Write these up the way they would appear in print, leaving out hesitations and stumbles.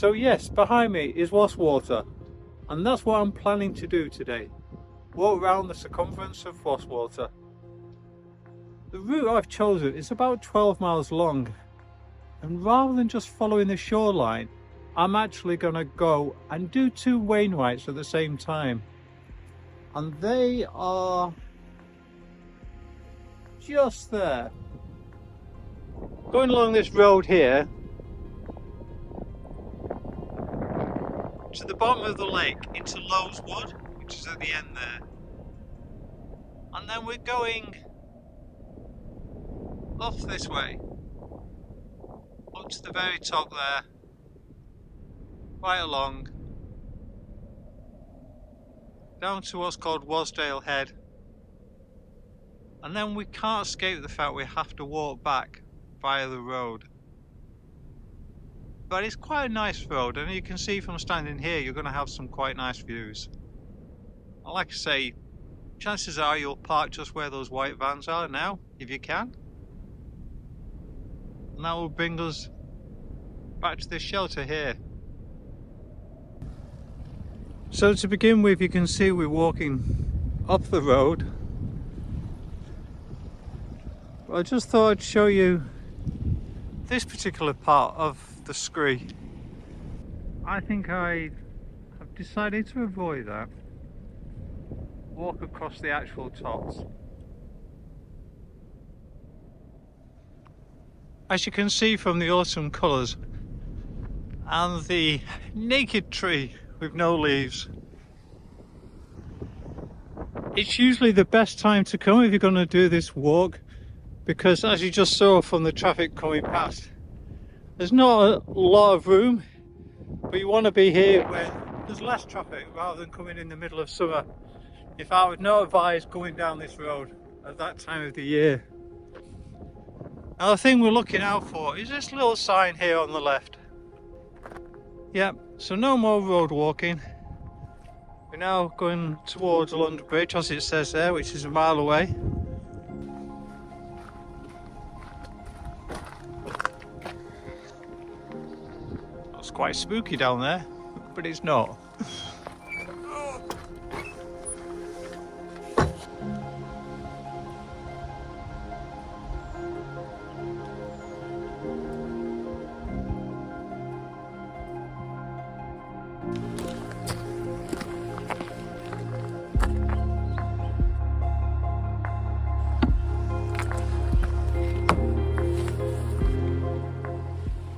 So yes, behind me is Wast Water, and that's what I'm planning to do today. Walk around the circumference of Wast Water. The route I've chosen is about 12 miles long, and rather than just following the shoreline, I'm actually going to go and do two Wainwrights at the same time. And they are just there. Going along this road here to the bottom of the lake into Low's Wood, which is at the end there. And then we're going off this way, up to the very top there, right along, down to what's called Wasdale Head. And then we can't escape the fact we have to walk back via the road. But it's quite a nice road, and you can see from standing here you're going to have some quite nice views. And like I say, chances are you'll park just where those white vans are now, if you can. And that will bring us back to this shelter here. So to begin with, you can see we're walking up the road. But I just thought I'd show you this particular part of the Scree. I think I have decided to avoid that. Walk across the actual tops. As you can see from the autumn colours and the naked tree with no leaves, it's usually the best time to come if you're going to do this walk, because as you just saw from the traffic coming past, there's not a lot of room, but you want to be here where there's less traffic rather than coming in the middle of summer. In fact, I would not advise going down this road at that time of the year. Now the thing we're looking out for is this little sign here on the left. Yep, so no more road walking. We're now going towards Lund Bridge, as it says there, which is a mile away. It's quite spooky down there, but it's not.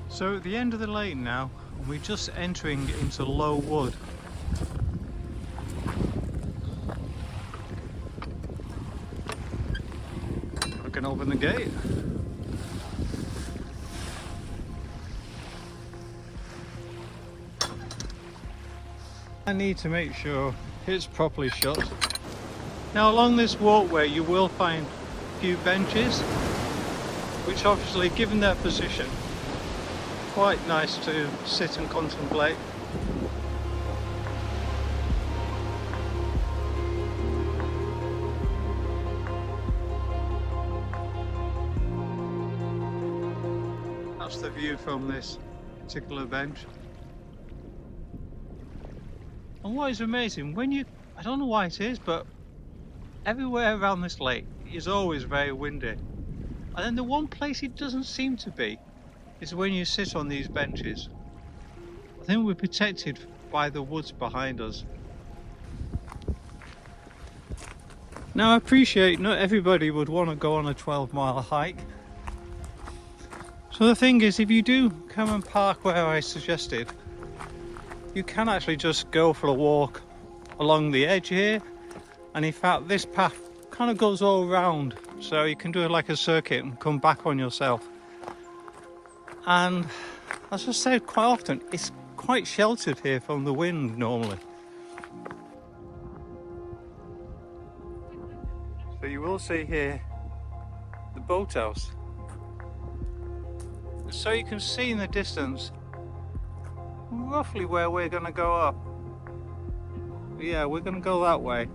So at the end of the lane now, we're just entering into Low Wood. I can open the gate. I need to make sure it's properly shut. Now along this walkway you will find a few benches, which obviously, given their position, quite nice to sit and contemplate. That's the view from this particular bench. And what is amazing, I don't know why it is, but everywhere around this lake is always very windy. And then the one place it doesn't seem to be is when you sit on these benches. I think we're protected by the woods behind us. Now I appreciate not everybody would want to go on a 12-mile hike. So the thing is, if you do come and park where I suggested, you can actually just go for a walk along the edge here. And in fact, this path kind of goes all around, so you can do it like a circuit and come back on yourself. And as I said, quite often it's quite sheltered here from the wind normally. So you will see here the boathouse. So you can see in the distance roughly where we're going to go up. Yeah, we're going to go that way.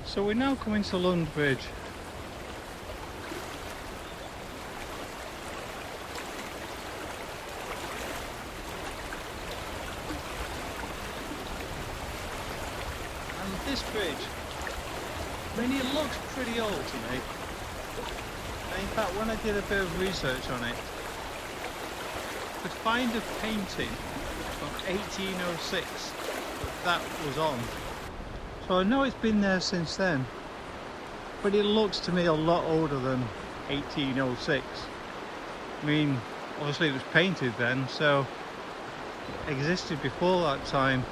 So we're now coming to Lund Bridge. And this bridge, I mean, it looks pretty old to me. And in fact, when I did a bit of research on it, I could find a painting from 1806 that was on. So I know it's been there since then, but it looks to me a lot older than 1806. I mean, obviously it was painted then, so it existed before that time.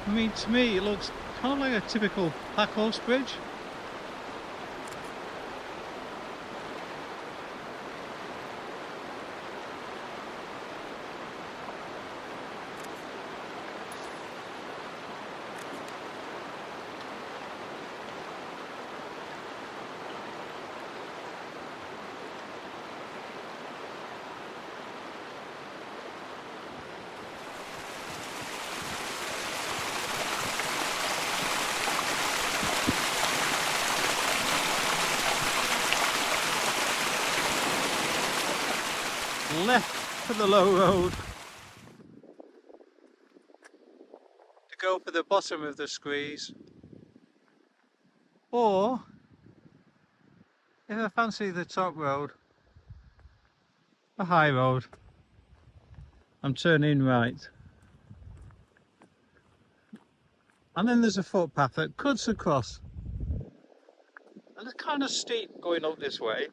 I mean, to me it looks kind of like a typical pack horse bridge. Left for the low road to go for the bottom of the Screes, or if I fancy the top road, the high road, I'm turning right. And then there's a footpath that cuts across, and it's kind of steep going up this way.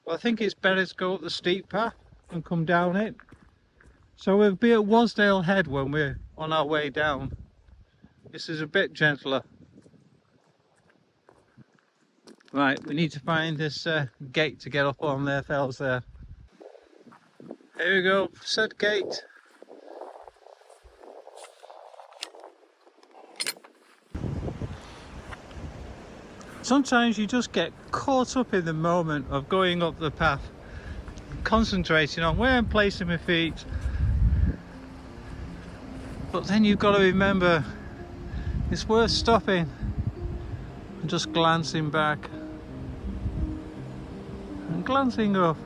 Well, I think it's better to go up the steep path and come down it. So we'll be at Wasdale Head when we're on our way down. This is a bit gentler. Right, we need to find this gate to get up on there, fellas there. Here we go, said gate. Sometimes you just get caught up in the moment of going up the path, concentrating on where I'm placing my feet. But then you've got to remember, it's worth stopping and just glancing back and glancing up.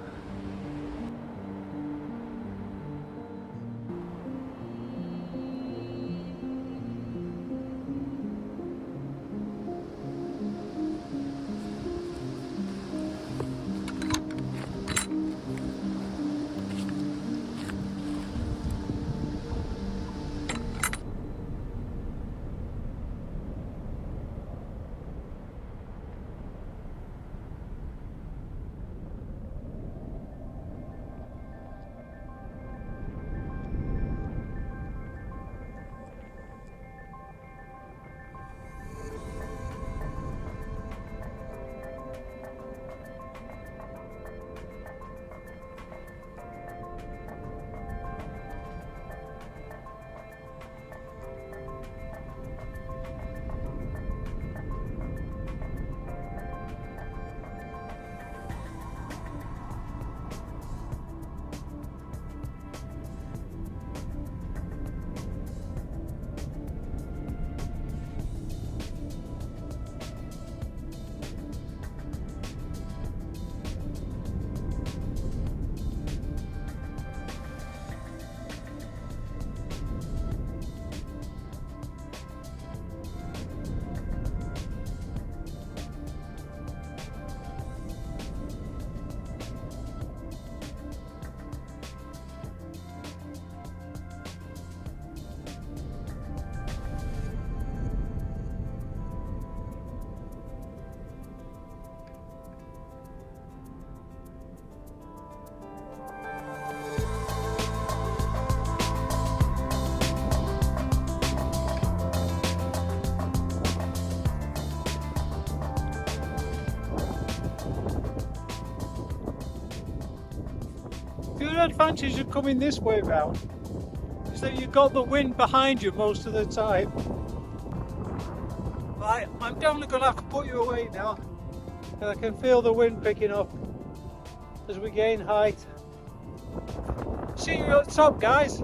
The other advantage of coming this way round is that you've got the wind behind you most of the time. Right, I'm definitely going to have to put you away now, because I can feel the wind picking up as we gain height. See you at the top, guys.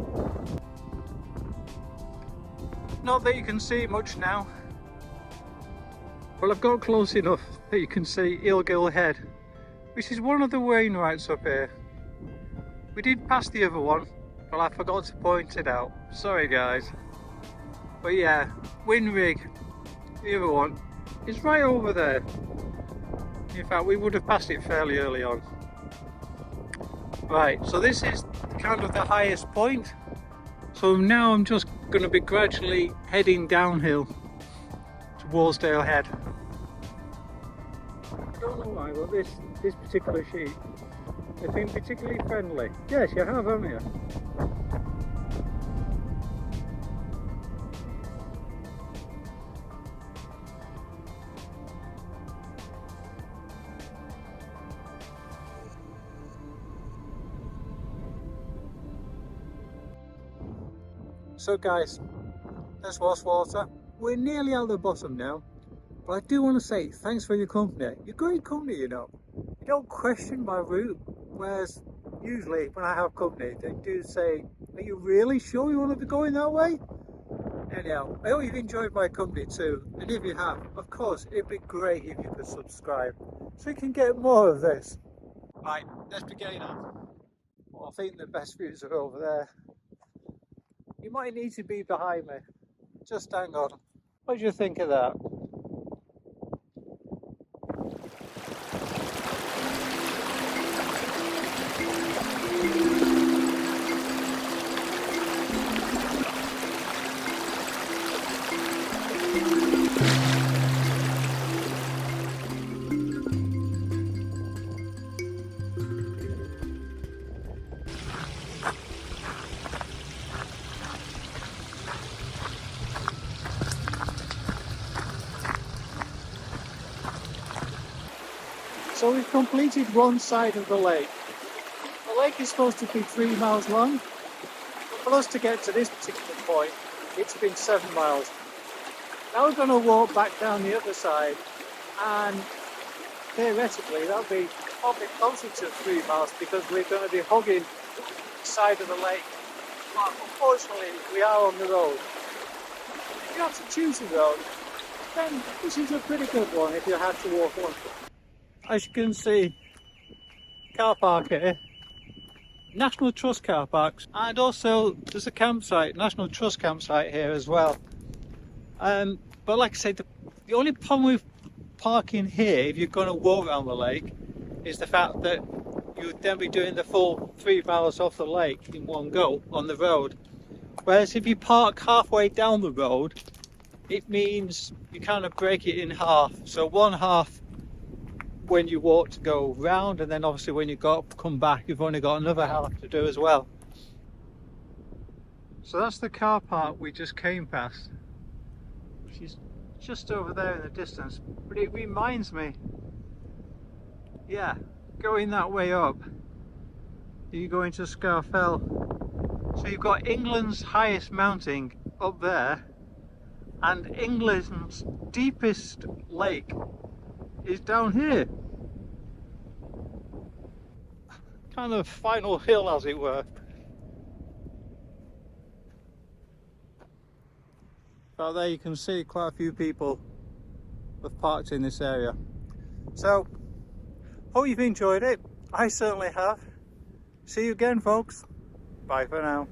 Not that you can see much now. Well, I've got close enough that you can see Illgill Head, which is one of the Wainwrights up here. We did pass the other one, but I forgot to point it out. Sorry guys. But yeah, Whin Rigg, the other one, is right over there. In fact, we would have passed it fairly early on. Right, so this is kind of the highest point. So now I'm just going to be gradually heading downhill to Wasdale Head. I don't know why, but this particular sheep, they've been particularly friendly. Yes, you have, haven't you? So guys, there's Wast Water. We're nearly at the bottom now, but I do want to say thanks for your company. You're great company, you know. You don't question my route, whereas usually when I have company, they do say, are you really sure you want to be going that way? Anyhow, I hope you've enjoyed my company too, and if you have, of course, it'd be great if you could subscribe, so you can get more of this. Right, let's begin now. Well, I think the best views are over there. You might need to be behind me. Just hang on. What do you think of that? So we've completed one side of the lake. The lake is supposed to be 3 miles long, but for us to get to this particular point, it's been 7 miles. Now we're going to walk back down the other side, and theoretically that'll be probably closer to 3 miles because we're going to be hugging the side of the lake. But unfortunately, we are on the road. If you have to choose a road, then this is a pretty good one if you had to walk one. As you can see, car park here, National Trust car parks, and also there's a campsite, National Trust campsite here as well. But like I said, the only problem with parking here, if you're going to walk around the lake, is the fact that you would then be doing the full 3 miles off the lake in one go on the road. Whereas if you park halfway down the road, it means you kind of break it in half. So one half when you walk to go round, and then obviously when you come back, you've only got another half to do as well. So that's the car park we just came past, which is just over there in the distance. But it reminds me, yeah, going that way up, you go into Scarfell. So you've got England's highest mountain up there, and England's deepest lake is down here. Kind of final hill, as it were. Out there you can see quite a few people have parked in this area. So, hope you've enjoyed it. I certainly have. See you again, folks. Bye for now.